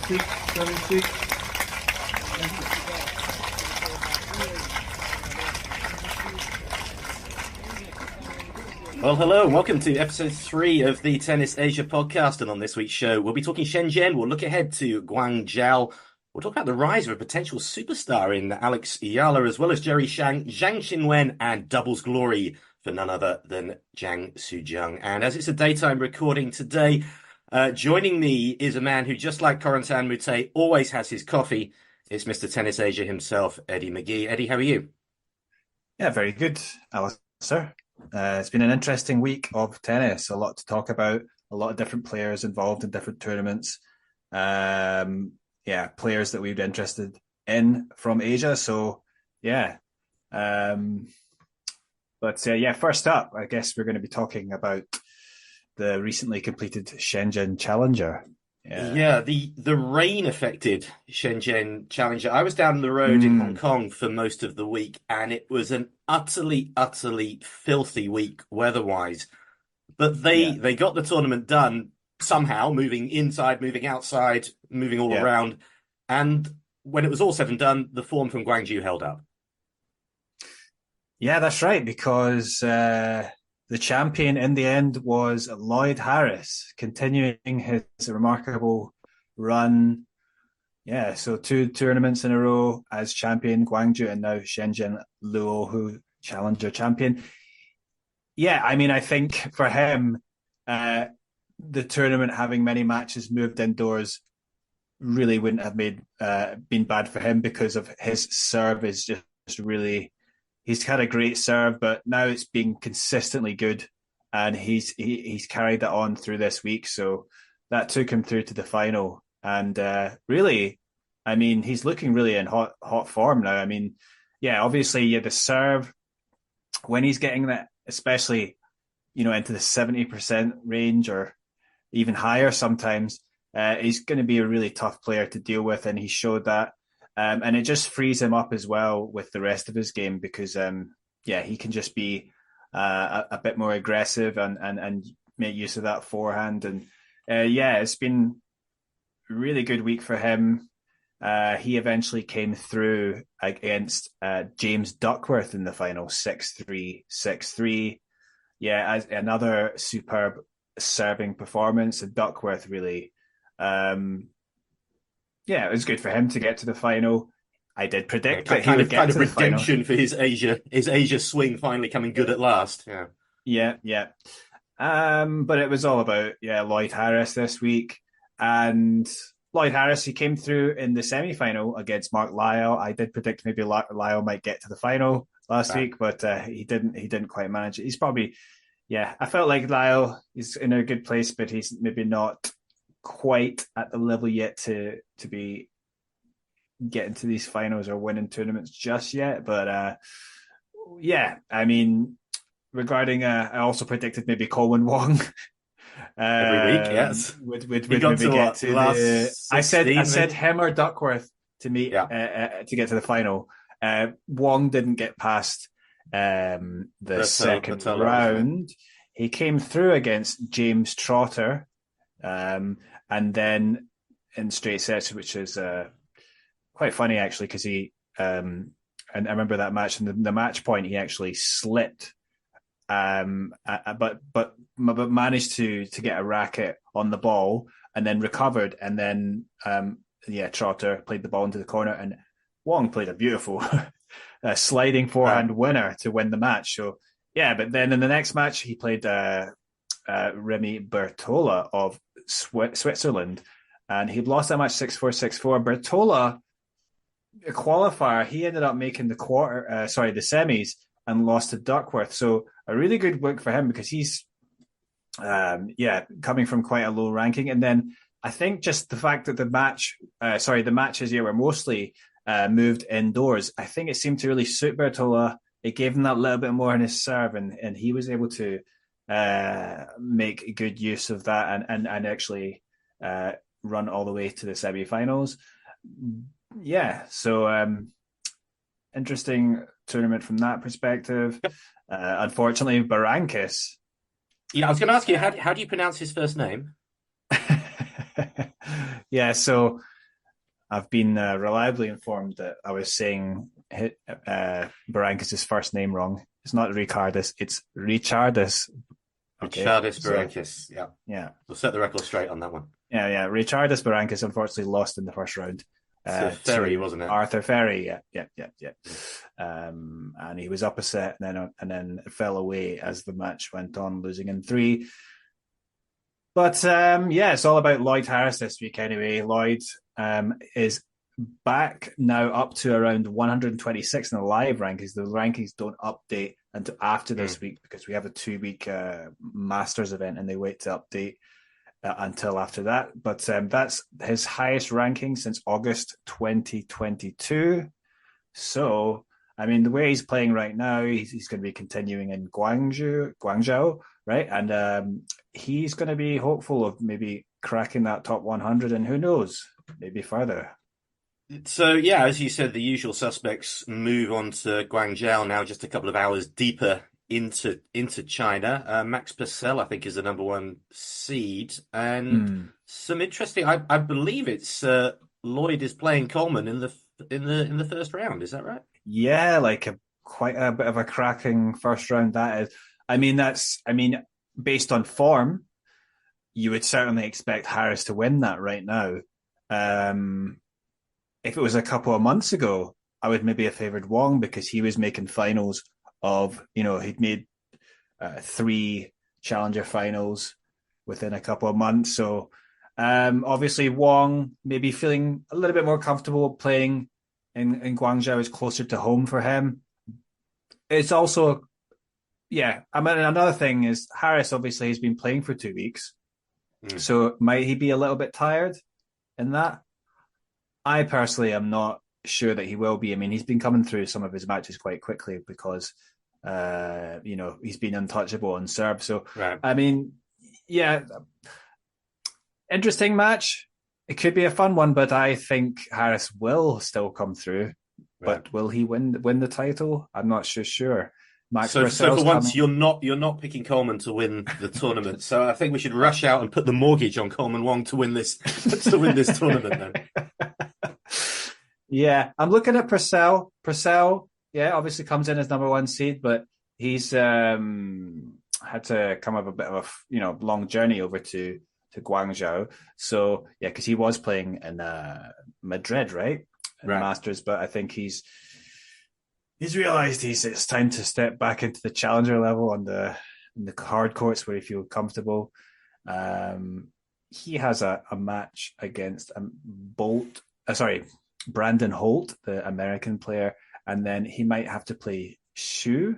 6, 7, 6. Well, hello and welcome to episode 3 of the Tennis Asia podcast. And on this week's show, we'll be talking Shenzhen. We'll look ahead to Guangzhou. We'll talk about the rise of a potential superstar in Alex Eala, as well as Jerry Shang, Zhang Qinwen, and doubles glory for none other than Jang Su-jeong. And as it's a daytime recording today, joining me is a man who, just like Corentin Moutet, always has his coffee. It's Mr. Tennis Asia himself, Eddie McGee. Eddie, how are you? Yeah, very good, Alex, sir. It's been an interesting week of tennis. A lot to talk about. A lot of different players involved in different tournaments. Players that we'd be interested in from Asia. So, yeah. First up, I guess we're going to be talking about the recently completed Shenzhen Challenger. Yeah, the rain affected Shenzhen Challenger. I was down the road in Hong Kong for most of the week, and it was an utterly filthy week weather-wise. But they got the tournament done somehow, moving inside, moving outside, moving all around. And when it was all said and done, the form from Guangzhou held up. Yeah, that's right, because the champion in the end was Lloyd Harris, continuing his remarkable run. Yeah, so 2 tournaments in a row as champion, Guangzhou, and now Shenzhen Luohu Challenger champion. Yeah, I mean, I think for him, the tournament having many matches moved indoors really wouldn't have been bad for him, because of his serve is just really... He's had a great serve, but now it's been consistently good, and he's carried that on through this week. So that took him through to the final, and really, I mean, he's looking really in hot form now. I mean, yeah, obviously, the serve, when he's getting that, especially into the 70% range or even higher sometimes, he's going to be a really tough player to deal with, and he showed that. And it just frees him up as well with the rest of his game, because he can just be a bit more aggressive and make use of that forehand. And it's been a really good week for him. He eventually came through against James Duckworth in the final, 6-3, 6-3. Yeah, as another superb serving performance. And Duckworth really... it was good for him to get to the final. I did predict that he would get to the final. Kind of redemption for his Asia swing finally coming good at last. Yeah. But it was all about Lloyd Harris this week, and Lloyd Harris, he came through in the semi-final against Mark Lyall. I did predict maybe Lyall might get to the final last week, but he didn't quite manage it. He's probably I felt like Lyall is in a good place, but he's maybe not quite at the level yet to be getting to these finals or winning tournaments just yet. But I mean, regarding I also predicted maybe Coleman Wong every week. Yes, would maybe get to the... I said him or Duckworth to meet to get to the final. Wong didn't get past the second round. He came through against James Trotter, and then in straight sets, which is quite funny actually, because he and I remember that match, and the match point he actually slipped, but managed to get a racket on the ball and then recovered, and then Trotter played the ball into the corner, and Wong played a beautiful sliding forehand winner to win the match. So but then in the next match he played Remy Bertola of Switzerland, and he lost that match 6-4, 6-4. Bertola, a qualifier, he ended up making the the semis and lost to Duckworth. So a really good week for him, because he's coming from quite a low ranking. And then I think just the fact that the matches here were mostly moved indoors, I think it seemed to really suit Bertola. It gave him that little bit more in his serve, and he was able to make good use of that and actually run all the way to the semi-finals. So interesting tournament from that perspective. Unfortunately, Berankis. I was going to ask you, how do you pronounce his first name? So I've been reliably informed that I was saying Barrancas' first name wrong. It's not Ricardus, it's Richardus. Okay, Richardis so Berankis. Yeah. yeah, We'll set the record straight on that one. yeah. Richardus Barrancas unfortunately lost in the first round To Ferry, to wasn't it? Arthur Ferry. Yeah. And he was up a set and then fell away as the match went on, losing in three. But it's all about Lloyd Harris this week anyway. Lloyd is back now up to around 126 in the live rankings. The rankings don't update until after this week because we have a 2-week Masters event and they wait to update until after that. But that's his highest ranking since August 2022. So, I mean, the way he's playing right now, he's going to be continuing in Guangzhou, right? And he's going to be hopeful of maybe cracking that top 100 and who knows, maybe further. So, yeah, as you said, the usual suspects move on to Guangzhou now, just a couple of hours deeper into China. Max Purcell, I think, is the number one seed. And some interesting, I believe it's Lloyd is playing Coleman in the first round. Is that right? Yeah, like quite a bit of a cracking first round that is. I mean, based on form, you would certainly expect Harris to win that right now. If it was a couple of months ago, I would maybe have favoured Wang because he was making finals of, he'd made 3 Challenger finals within a couple of months. So obviously Wang maybe feeling a little bit more comfortable playing in Guangzhou is closer to home for him. It's also, I mean, another thing is Harris obviously has been playing for 2 weeks. So might he be a little bit tired in that? I personally am not sure that he will be. I mean, he's been coming through some of his matches quite quickly because, he's been untouchable on serve. So, right. I mean, interesting match. It could be a fun one, but I think Harris will still come through. Right. But will he win the title? I'm not sure. So for once, you're not picking Coleman to win the tournament. So I think we should rush out and put the mortgage on Coleman Wang to win this tournament. Then. Yeah, I'm looking at Purcell. Purcell, obviously comes in as number one seed, but he's had to come up a bit of a long journey over to Guangzhou. So because he was playing in Madrid, right? In the Masters, but I think he's realised it's time to step back into the challenger level on the hard courts where he feels comfortable. He has a match against Brandon Holt, the American player, and then he might have to play Shu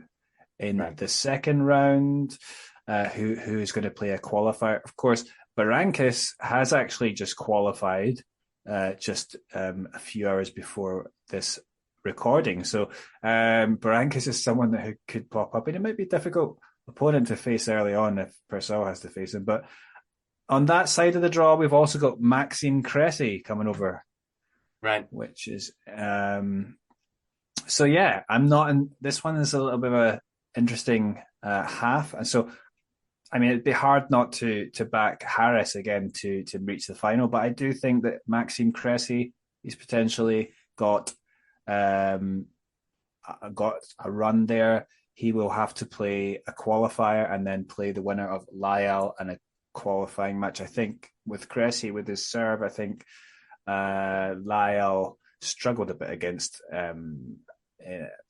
in the second round, who is going to play a qualifier. Of course, Barrancas has actually just qualified just a few hours before this recording. So Barrancas is someone that could pop up, and it might be a difficult opponent to face early on if Purcell has to face him. But on that side of the draw, we've also got Maxime Cressy coming over. Right. Which is I'm not in this one is a little bit of a interesting half. And so I mean it'd be hard not to back Harris again to reach the final, but I do think that Maxime Cressy he's potentially got a run there. He will have to play a qualifier and then play the winner of Lyell and a qualifying match. I think with Cressy with his serve, I think Lyell struggled a bit against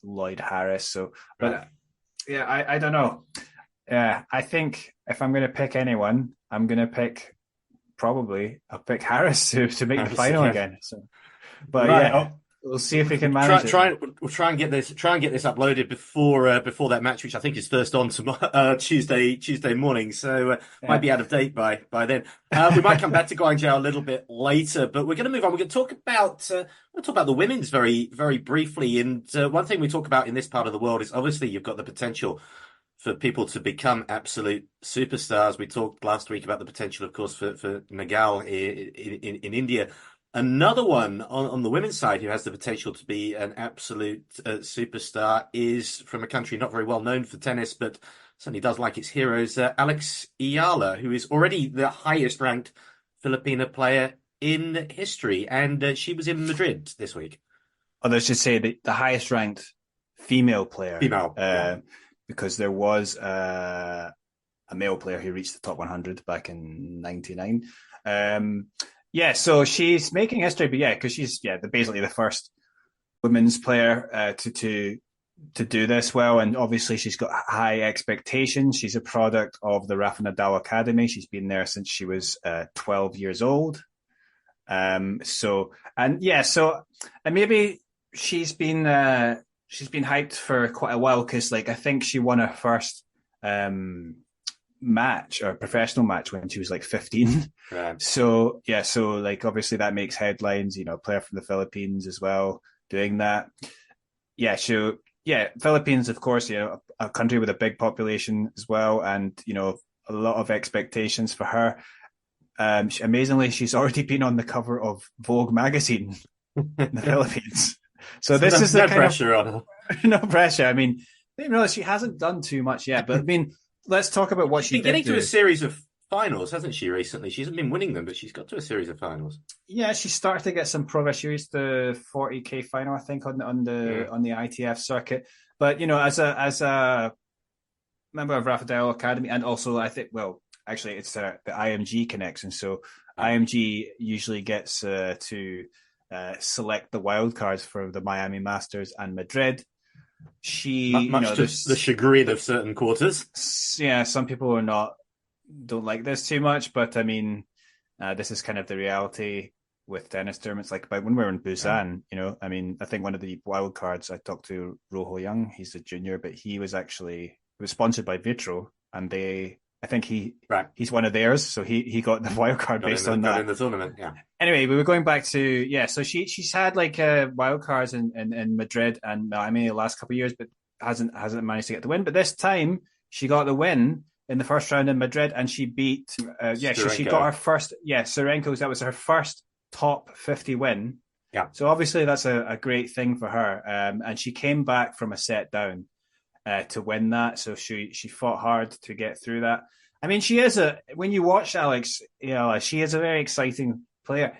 Lloyd Harris. So, but I don't know. I think if I'm going to pick anyone, I'm going to pick I'll pick Harris to make the final again. So, but we'll see if we can manage it. We'll try and get this uploaded before that match, which I think is first on tomorrow, Tuesday morning. So might be out of date by then. We might come back to Guangzhou a little bit later, but we're going to move on. We're going to talk about the women's very very briefly. And one thing we talk about in this part of the world is obviously you've got the potential for people to become absolute superstars. We talked last week about the potential, of course, for Nagal in India. Another one on the women's side who has the potential to be an absolute superstar is from a country not very well known for tennis, but certainly does like its heroes, Alex Eala, who is already the highest ranked Filipina player in history, and she was in Madrid this week. Although I should say the highest ranked female player, Female, yeah. because there was a male player who reached the top 100 back in '99. So she's making history, but because she's basically the first women's player to do this well, and obviously she's got high expectations. She's a product of the Rafa Nadal Academy. She's been there since she was 12 years old. And maybe she's been hyped for quite a while because, like, I think she won her first match or professional match when she was like 15. Right. So like obviously that makes headlines. A player from the Philippines as well doing that. Philippines, of course, a country with a big population as well, and a lot of expectations for her. Amazingly, she's already been on the cover of Vogue magazine in the Philippines. So this is the no kind pressure on her. No pressure. I mean, I didn't realize she hasn't done too much yet, but I mean, let's talk about what she did. She's been getting to do. a series of finals, hasn't she, recently? She hasn't been winning them, but she's got to a series of finals. Yeah, she started to get some progress. She reached the 40K final, I think, on the ITF circuit. But as a member of Rafa Nadal Academy, and also I think, well, actually, it's the IMG connection. So IMG usually gets to select the wildcards for the Miami Masters and Madrid. Much to the chagrin of certain quarters. Yeah, some people don't like this too much, but I mean, this is kind of the reality with tennis tournaments. Like when we were in Busan, I mean, I think one of the wild cards I talked to Roho Young, he's a junior, but he was sponsored by Vitro, and I think he's one of theirs, so he got the wild card based on that in the tournament. Yeah. Anyway, we were going back to so she's had like wild cards in Madrid and Miami the last couple of years, but hasn't managed to get the win. But this time she got the win in the first round in Madrid, and she beat she got her first Surenko. That was her first top 50 win. Yeah. So obviously that's a great thing for her, and she came back from a set down to win that. So she fought hard to get through that. I mean, when you watch Alex Eala, she is a very exciting player.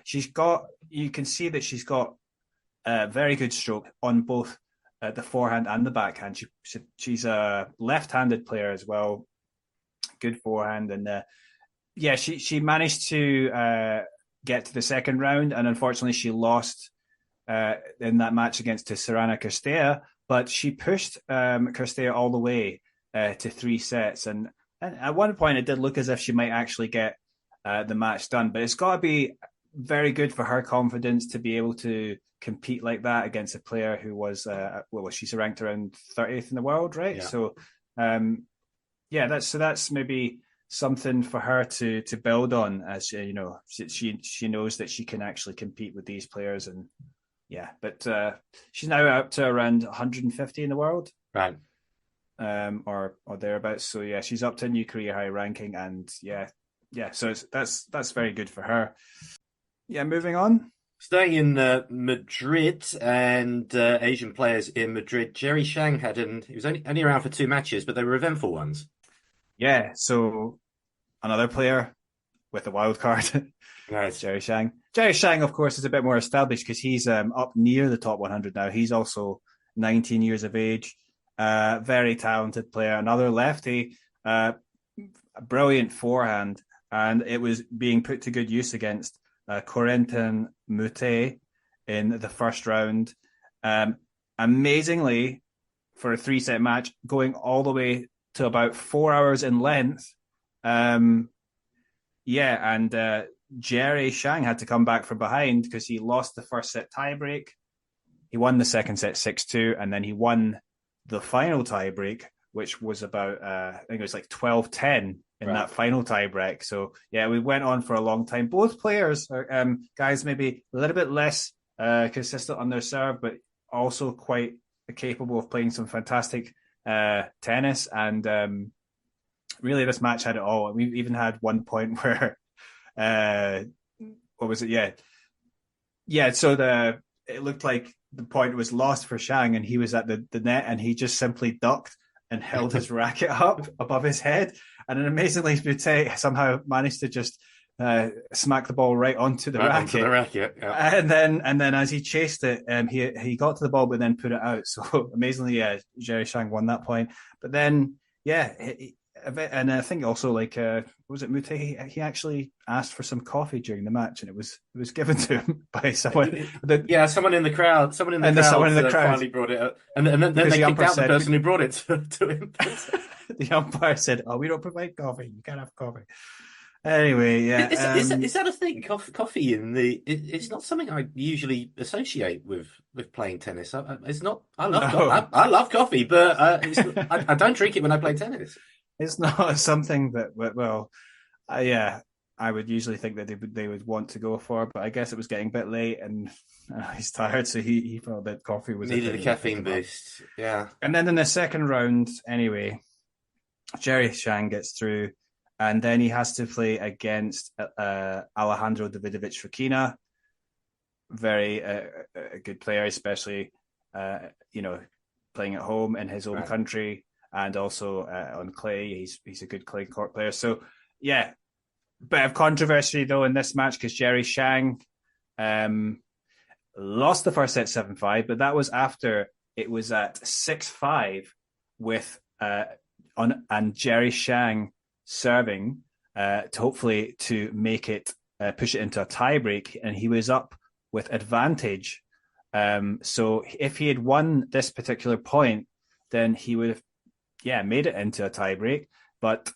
You can see that she's got a very good stroke on both the forehand and the backhand. She's a left-handed player as well. Good forehand. And she managed to get to the second round, and unfortunately she lost in that match against Sorana Cirstea, but she pushed Cirstea all the way to 3 sets, and at one point it did look as if she might actually get the match done, but it's got to be very good for her confidence to be able to compete like that against a player who was she's ranked around 30th in the world, right? Yeah. So that's maybe something for her to build on, as she knows that she can actually compete with these players. And but she's now up to around 150 in the world, right? Or thereabouts. So she's up to a new career high ranking, and so that's very good for her. Moving on. Staying in Madrid and Asian players in Madrid, Jerry Shang he was only around for 2 matches, but they were eventful ones. Yeah, so another player with a wild card. Nice. Jerry Shang. Jerry Shang, of course, is a bit more established because he's up near the top 100 now. He's also 19 years of age. Very talented player. Another lefty. A brilliant forehand. And it was being put to good use against Corentin Moutet in the first round. Amazingly, for a 3-set match, going all the way to about 4 hours in length. And Jerry Shang had to come back from behind because he lost the first set tiebreak. He won the second set 6-2, and then he won the final tiebreak, which was about, I think it was like 12-10 in that final tiebreak. So, we went on for a long time. Both players are guys maybe a little bit less consistent on their serve, but also quite capable of playing some fantastic tennis. And really, this match had it all. We even had one point where, what was it? So it looked like the point was lost for Shang, and he was at the net, and he just simply ducked and held his racket up above his head. And then amazingly, Moutet somehow managed to just smacked the ball right onto the Right racket. onto the racket. Yeah. And then as he chased it, he got to the ball, but then put it out. So amazingly, Jerry Shang won that point. But then, and I think also was it Moutet? He actually asked for some coffee during the match, and it was given to him by someone. Someone in the crowd. Someone in the crowd finally brought it up, and then they kicked out the person who brought it to him. The umpire said, "Oh, we don't provide coffee. You can't have coffee." Anyway, yeah. Is that a thing? Coffee it's not something I usually associate with playing tennis. It's not. I love coffee, but I don't drink it when I play tennis. It's not something that I would usually think that they would want to go for, but I guess it was getting a bit late and he's tired, so he felt that coffee was needed a caffeine boost. Yeah. And then in the second round, anyway, Jerry Shang gets through, and then he has to play against Alejandro Davidovich Fokina, very a good player, especially playing at home in his own country, and also on clay. He's a good clay court player. So yeah, bit of controversy though in this match because Jerry Shang lost the first set 7-5, but that was after it was at 6-5 with and Jerry Shang serving to hopefully to make it push it into a tiebreak, and he was up with advantage. So if he had won this particular point, then he would have made it into a tiebreak. But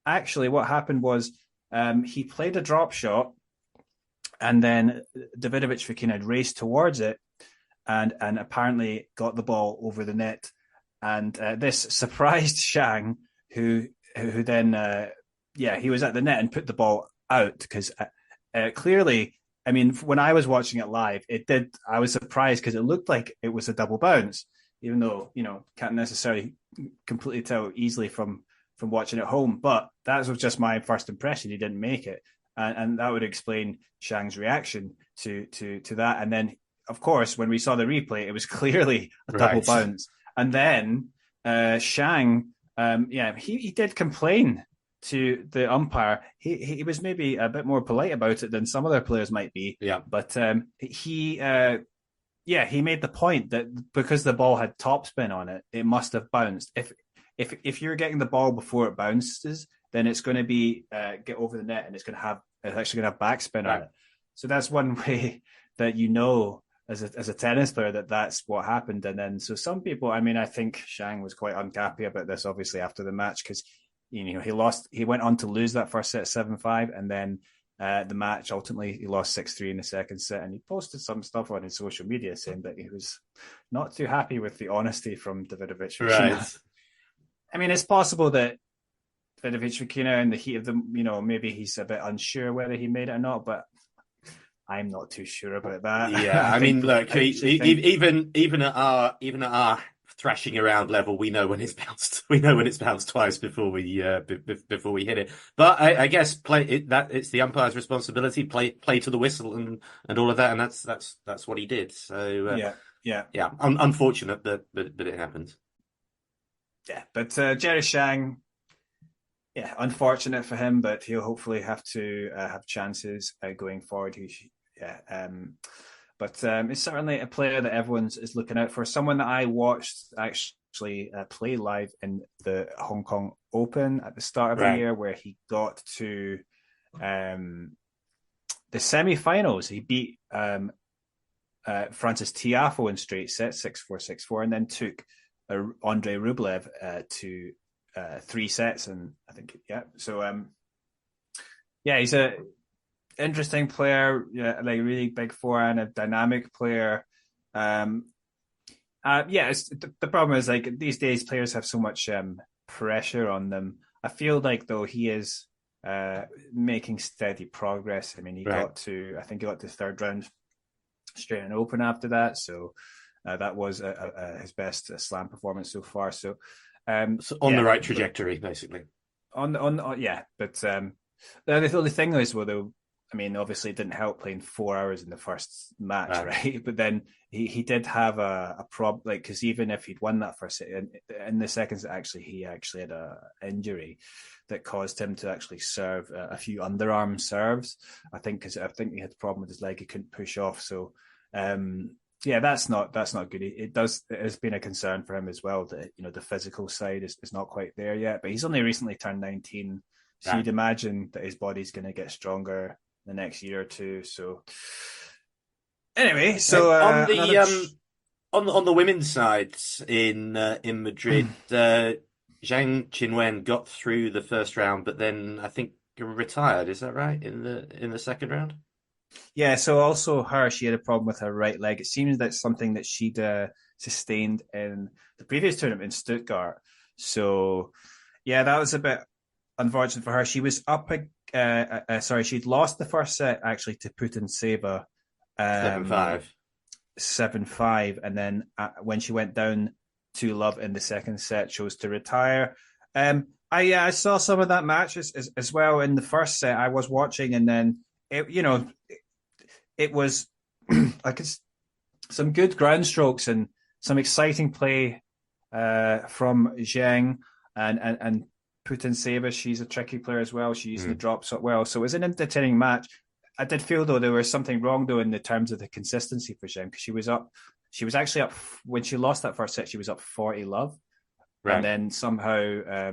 actually what happened was he played a drop shot, and then Davidovich Fokina had raced towards it and apparently got the ball over the net. And this surprised Shang, who then, he was at the net and put the ball out because clearly, I mean, when I was watching it live, I was surprised because it looked like it was a double bounce, even though, can't necessarily completely tell easily from watching at home. But that was just my first impression. He didn't make it. And that would explain Shang's reaction to that. And then, of course, when we saw the replay, it was clearly a double bounce. And then Shang, he did complain to the umpire. He was maybe a bit more polite about it than some other players might be. Yeah. But he made the point that because the ball had topspin on it, it must have bounced. If you're getting the ball before it bounces, then it's going to be get over the net, and it's actually going to have backspin on it. So that's one way that as a tennis player that's what happened. And then so some people, I mean, I think Shang was quite unhappy about this, obviously, after the match because he went on to lose that first set 7-5, and then the match ultimately he lost 6-3 in the second set, and he posted some stuff on his social media saying that he was not too happy with the honesty from Davidovich Fokina. I mean, it's possible that Davidovich Fokina, in the heat of maybe he's a bit unsure whether he made it or not, but I'm not too sure about that. Yeah, I mean, look, even at our thrashing around level, we know when it's bounced. We know when it's bounced twice before we hit it. But I guess it's the umpire's responsibility. Play to the whistle and all of that, and that's what he did. So yeah. Unfortunate, but it happens. Yeah, but Jerry Shang, unfortunate for him, but he'll hopefully have to have chances going forward. But it's certainly a player that everyone's is looking out for. Someone that I watched actually play live in the Hong Kong Open at the start of the year, where he got to the semi-finals. He beat Francis Tiafoe in straight sets, 6-4, 6-4, and then took Andrei Rublev to 3 sets, and I think so he's a interesting player, really big forehand, a dynamic player. The problem is these days players have so much pressure on them. I feel like though he is making steady progress. I mean, he got to third round Australian Open after that, so that was his best slam performance so far. So on the right trajectory, basically. But the only thing is, though, I mean, obviously it didn't help playing 4 hours in the first match, Right. right? But then he did have a problem, like, because even if he'd won that first set, in the seconds, he actually had a injury that caused him to actually serve a few underarm serves. I think because I think he had a problem with his leg, he couldn't push off. So, yeah, that's not good. It has been a concern for him as well that the physical side is not quite there yet. But he's only recently turned 19, so Right. you'd imagine that his body's going to get stronger the next year or two. So anyway, And so on another. the on the women's side in Madrid, Zhang Qinwen got through the first round, but then I think retired. Is that right in the second round? Yeah, so also she had a problem with her right leg. It seems that's something that she'd sustained in the previous tournament in Stuttgart. So yeah, that was a bit unfortunate for her. She was up, sorry, she'd lost the first set actually to Putin Seven um, five. 7-5, and then when she went down to love in the second set, chose to retire. I saw some of that match as well in the first set. I was watching, and then it was like some good ground strokes and some exciting play from Zhang and Putin. She's a tricky player as well. She's using the drops well, so it was an entertaining match. I did feel though there was something wrong though in the terms of the consistency for Zheng, because she was up. She was actually up when she lost that first set. She was up 40-love, and Right. then somehow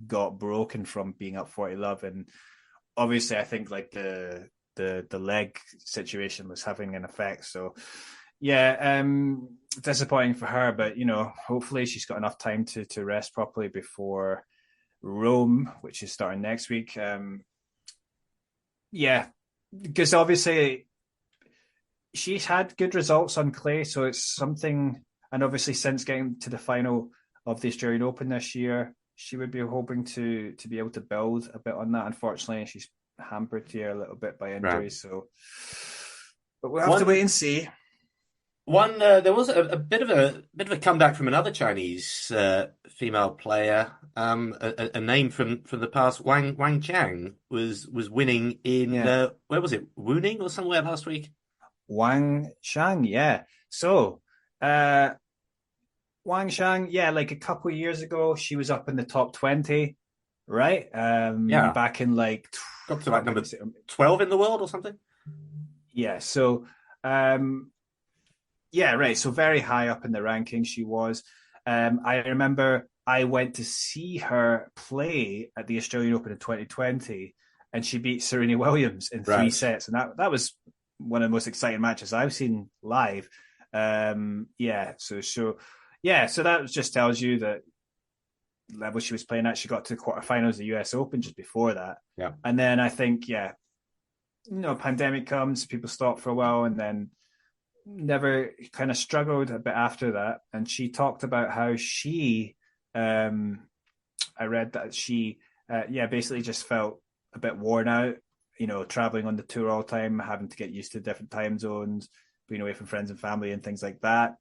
got broken from being up 40-love. And obviously, I think like the leg situation was having an effect. So yeah, disappointing for her. But hopefully she's got enough time to rest properly before Rome, which is starting next week. Yeah, because obviously she's had good results on clay, so it's something. And obviously, since getting to the final of the Australian Open this year, she would be hoping to be able to build a bit on that. Unfortunately, she's hampered here a little bit by Right. injury, so but we'll have to wait One and see. One there was a bit of a comeback from another Chinese female player, a name from the past. Wang Qiang was winning in Yeah, where was it? Wuning or somewhere last week? Wang Qiang, yeah. So uh, Wang Qiang, yeah, like a couple of years ago, she was up in the top 20, right? Yeah, Back in like got to oh like number goodness, 12 in the world or something. yeah. So um, yeah, right. So very high up in the rankings she was. I remember I went to see her play at the Australian Open in 2020, and she beat Serena Williams in three Right. sets, and that was one of the most exciting matches I've seen live. Yeah, so that just tells you that level she was playing at. She got to the quarterfinals of the US Open just before that, Yeah. and then I think pandemic comes, people stop for a while, and then never kind of struggled a bit after that. And she talked about how I read that she, basically just felt a bit worn out, traveling on the tour all the time, having to get used to different time zones, being away from friends and family and things like that.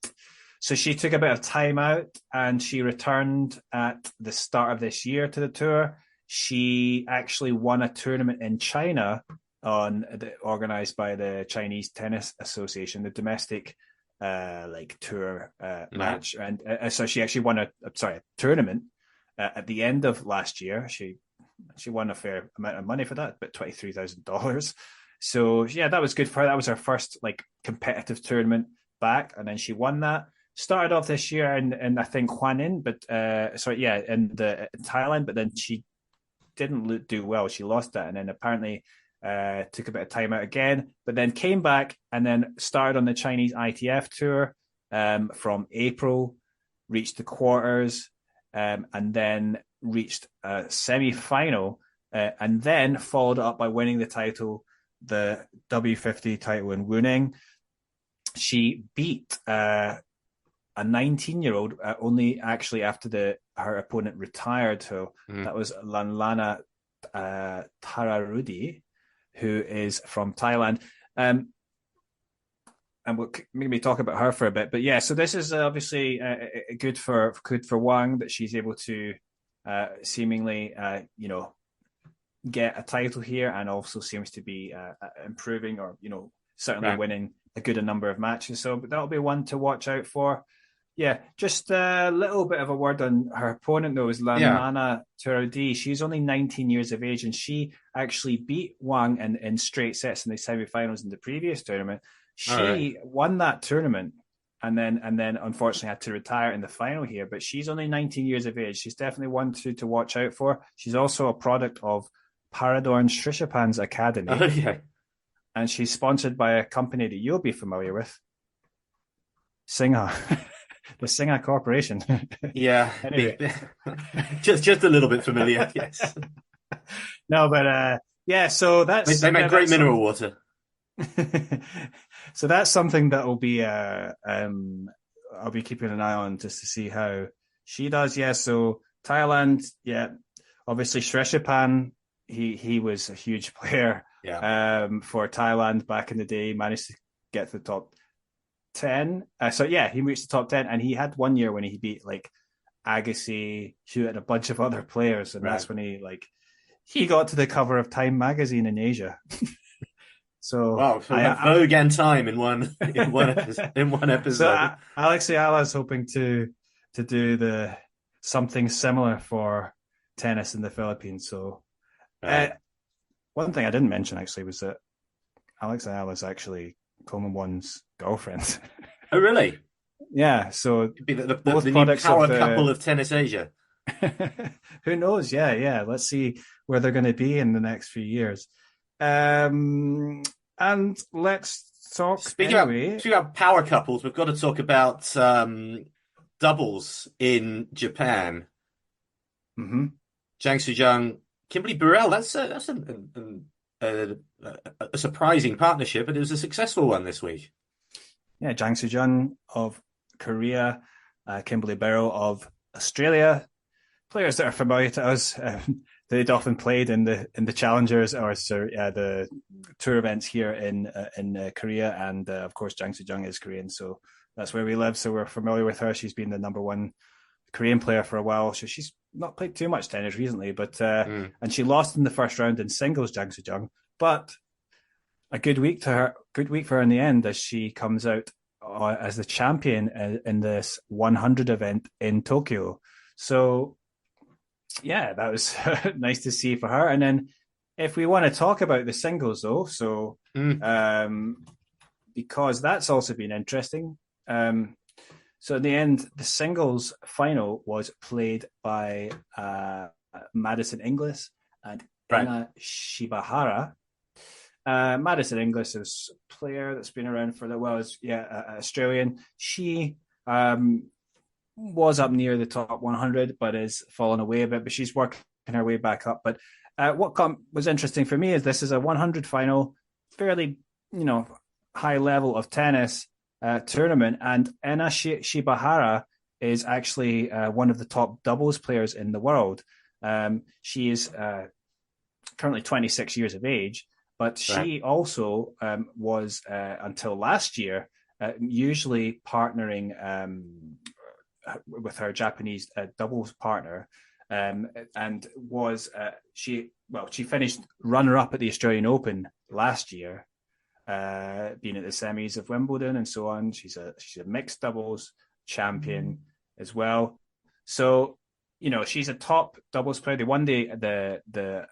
So she took a bit of time out and she returned at the start of this year to the tour. She actually won a tournament in China organized by the Chinese Tennis Association, the domestic tour Right. match, and so she actually won a tournament at the end of last year. She won a fair amount of money for that, about $23,000. So yeah, that was good for her. That was her first like competitive tournament back, and then she won that. Started off this year in I think Huanin, but in Thailand, but then she didn't do well. She lost that, and then apparently took a bit of time out again, but then came back and then started on the Chinese ITF tour from April, reached the quarters, and then reached a semi-final, and then followed up by winning the title, the W50 title in Wuning. She beat a 19-year-old only actually after her opponent retired. So that was Lanlana Tararudi, who is from Thailand. And we'll maybe talk about her for a bit. But yeah, so this is obviously good for Wang that she's able to seemingly, get a title here, and also seems to be improving, or certainly winning a good number of matches. So that'll be one to watch out for. Yeah, just a little bit of a word on her opponent, though, is Lamana Turudi. She's only 19 years of age, and she actually beat Wang in straight sets in the semi-finals in the previous tournament. She won that tournament and then unfortunately had to retire in the final here. But she's only 19 years of age. She's definitely one to watch out for. She's also a product of Paradorn Shrishapan's academy. Okay. And she's sponsored by a company that you'll be familiar with, Singha. The Singha Corporation. Yeah. Anyway. just a little bit familiar, yes. No, but so that's... They make great mineral water. So that's something that will be... I'll be keeping an eye on just to see how she does. Yeah, so Thailand, obviously Shreshapan, he was a huge player for Thailand back in the day, managed to get to the top 10. He reached the top 10, and he had one year when he beat like Agassi, Hugh, and a bunch of other players, and that's when he got to the cover of Time magazine in Asia. So Vogue and Time in one episode. So Alex Eala is hoping to do something similar for tennis in the Philippines. So one thing I didn't mention actually was that Alex Eala is actually Coleman One's girlfriend. Oh, really? Yeah. So could be the new power couple of Tennis Asia. Who knows? Yeah. Let's see where they're going to be in the next few years. And let's talk. Speaking about power couples, we've got to talk about doubles in Japan. Mm-hmm. Jang Su-jeong, Kimberly Birrell. That's a surprising partnership, but it was a successful one this week. Yeah, Jang Su-jeong of Korea, Kimberly Birrell of Australia, players that are familiar to us. They'd often played in the challengers or the tour events here in Korea, and of course Jang Su-jeong is Korean, so that's where we live. So we're familiar with her. She's been the number one Korean player for a while. So she's not played too much tennis recently, but and she lost in the first round in singles, Jang Su-jeong. But a good week for her in the end, as she comes out as the champion in this 100 event in Tokyo. So yeah, that was nice to see for her. And then if we want to talk about the singles though, so because that's also been interesting. So in the end, the singles final was played by Madison Inglis and Ena Shibahara. Madison Inglis is a player that's been around for a while. Is Australian. She was up near the top 100, but is fallen away a bit. But she's working her way back up. But what was interesting for me is this is a 100 final, fairly high level of tennis tournament, and Ena Shibahara is actually one of the top doubles players in the world. She is currently 26 years of age, but she also was until last year usually partnering with her Japanese doubles partner, and was she finished runner-up at the Australian Open last year, being at the semis of Wimbledon and so on. She's a mixed doubles champion as well. So she's a top doubles player. They won the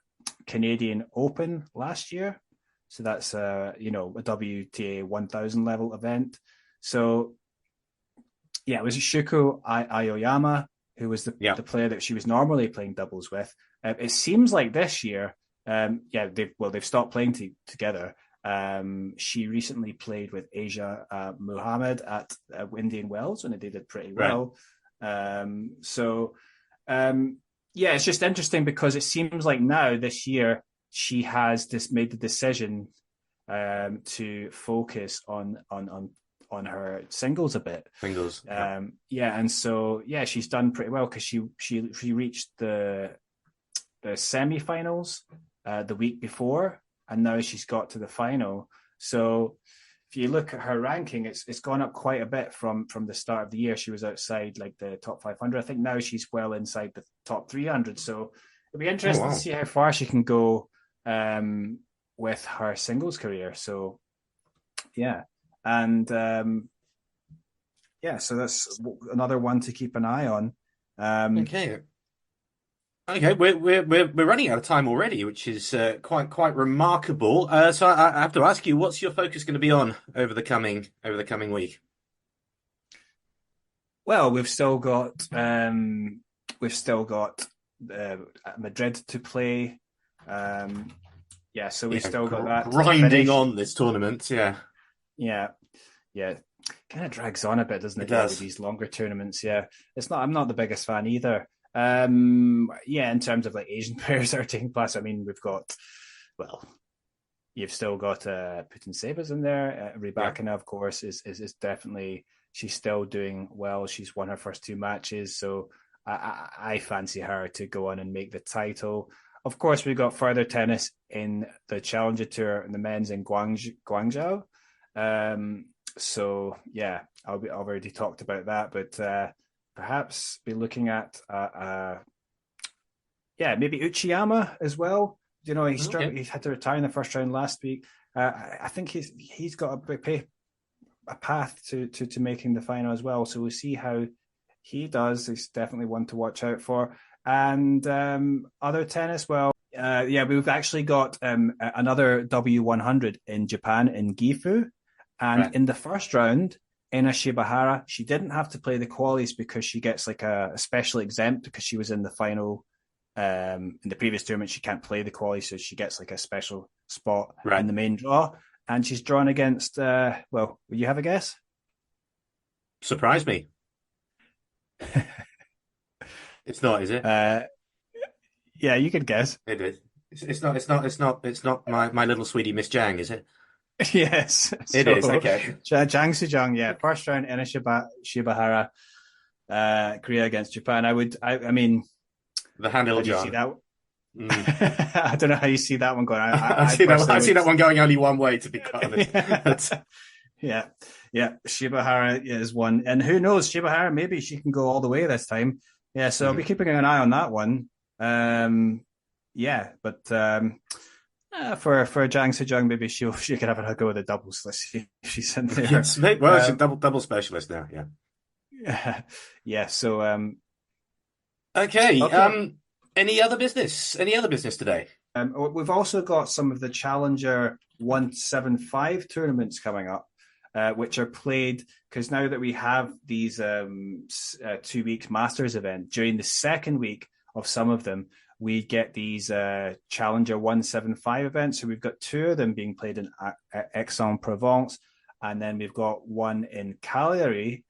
Canadian Open last year, so that's a WTA 1000 level event. So yeah, it was Shuko Aoyama who was the player that she was normally playing doubles with. It seems like this year, they've stopped playing together. She recently played with Asia Muhammad at Indian Wells, and they did pretty well. It's just interesting because it seems like now this year she has just made the decision to focus on her singles a bit. And so she's done pretty well because she reached the semi-finals the week before, and now she's got to the final. So if you look at her ranking, it's gone up quite a bit from the start of the year. She was outside like the top 500. I think now she's well inside the top 300. So it'll be Oh, interesting to wow. see how far she can go with her singles career. So yeah, and yeah, so that's another one to keep an eye on. Okay. Okay, we're running out of time already, which is quite remarkable. So I have to ask you, what's your focus going to be on over the coming week? Well, we've still got Madrid to play. Yeah, so we've Yeah, still got that to grinding finish. on this tournament. Yeah, Yeah, yeah, kind of drags on a bit, doesn't it it? Yeah, with does. these longer tournaments. Yeah, it's not. I'm not the biggest fan either. Yeah, in terms of like Asian players that are taking place, I mean, we've got well, you've still got Putin Sabers in there. Yeah. Rybakina, of course, is definitely she's still doing well. She's won her first two matches, so I fancy her to go on and make the title. Of course, we've got further tennis in the Challenger Tour and the men's in Guangzhou. Um, so yeah, I've already talked about that, but perhaps be looking at yeah, maybe Uchiyama as well. You know, Okay. he had to retire in the first round last week. I think he's got a path to making the final as well. So we'll see how he does. He's definitely one to watch out for. And other tennis, well, yeah, we've actually got another W100 in Japan in Gifu. And Right. in the first round, Ena Shibahara, she didn't have to play the qualies because she gets like a special exempt because she was in the final. In the previous tournament, she can't play the qualies, so she gets like a special spot in Right. the main draw. And she's drawn against, well, will you have a guess? Surprise me. It's not, is it? Uh, yeah, you could guess. It is. It's not my little sweetie Miss Jang, is it? Yes. It is. So, Okay. Jang Su-jeong, yeah, first round, Ena Shibahara, Korea against Japan. I mean, The how handle do you see John. that? Mm. I don't know how you see that one going. I I see that. I personally see would. that one going only one way, to be quite honest. But, Yeah, yeah. Shibahara is one, and who knows? Shibahara, maybe she can go all the way this time. Yeah, so I'll be mhm. keeping an eye on that one. Yeah, but for Jang Sejong, maybe she could have a go with the doubles. Let's see if she's in there. Yes, mate. Well, she's a double specialist now. Yeah. Yeah. So Okay. okay. Any other business? Any other business today? We've also got some of the Challenger 175 tournaments coming up, which are played because now that we have these 2 week Masters event, during the second week of some of them, we get these Challenger 175 events. So we've got two of them being played in Aix-en-Provence, and then we've got one in Cagliari.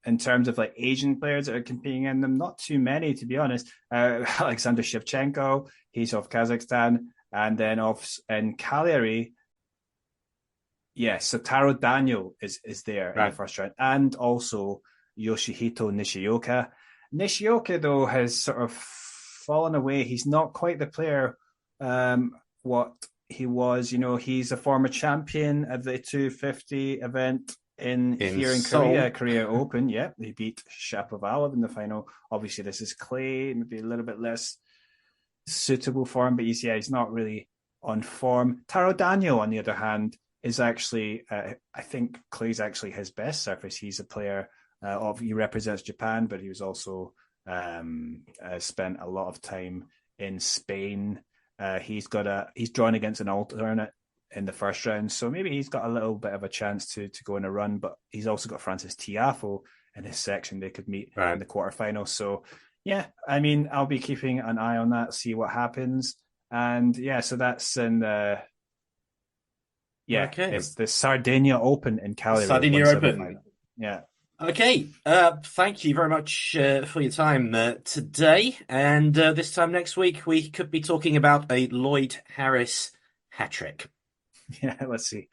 In terms of like Asian players that are competing in them, not too many, to be honest. Alexander Shevchenko, he's of Kazakhstan. And then off in Cagliari, yes, Taro Daniel is there in the Right. first round. And also Yoshihito Nishioka. Nishioka, though, has sort of fallen away. He's not quite the player what he was. You know, he's a former champion at the 250 event In here in Seoul. Korea Open. Yeah, he beat Shapovalov in the final. Obviously, this is clay, maybe a little bit less suitable for him, but he's not really on form. Taro Daniel, on the other hand, is actually, I think clay's actually his best surface. He's a player he represents Japan, but he was also spent a lot of time in Spain. He's drawn against an alternate in the first round, so maybe he's got a little bit of a chance to go in a run. But he's also got Francis Tiafoe in his section. They could meet in Right. the quarterfinals. So yeah, I mean, I'll be keeping an eye on that, see what happens. And yeah, so that's in the Okay. it's the Sardinia Open in Cagliari, Sardinia 175. Open. Yeah. Okay. Thank you very much for your time today. And this time next week, we could be talking about a Lloyd Harris hat trick. Yeah, let's see.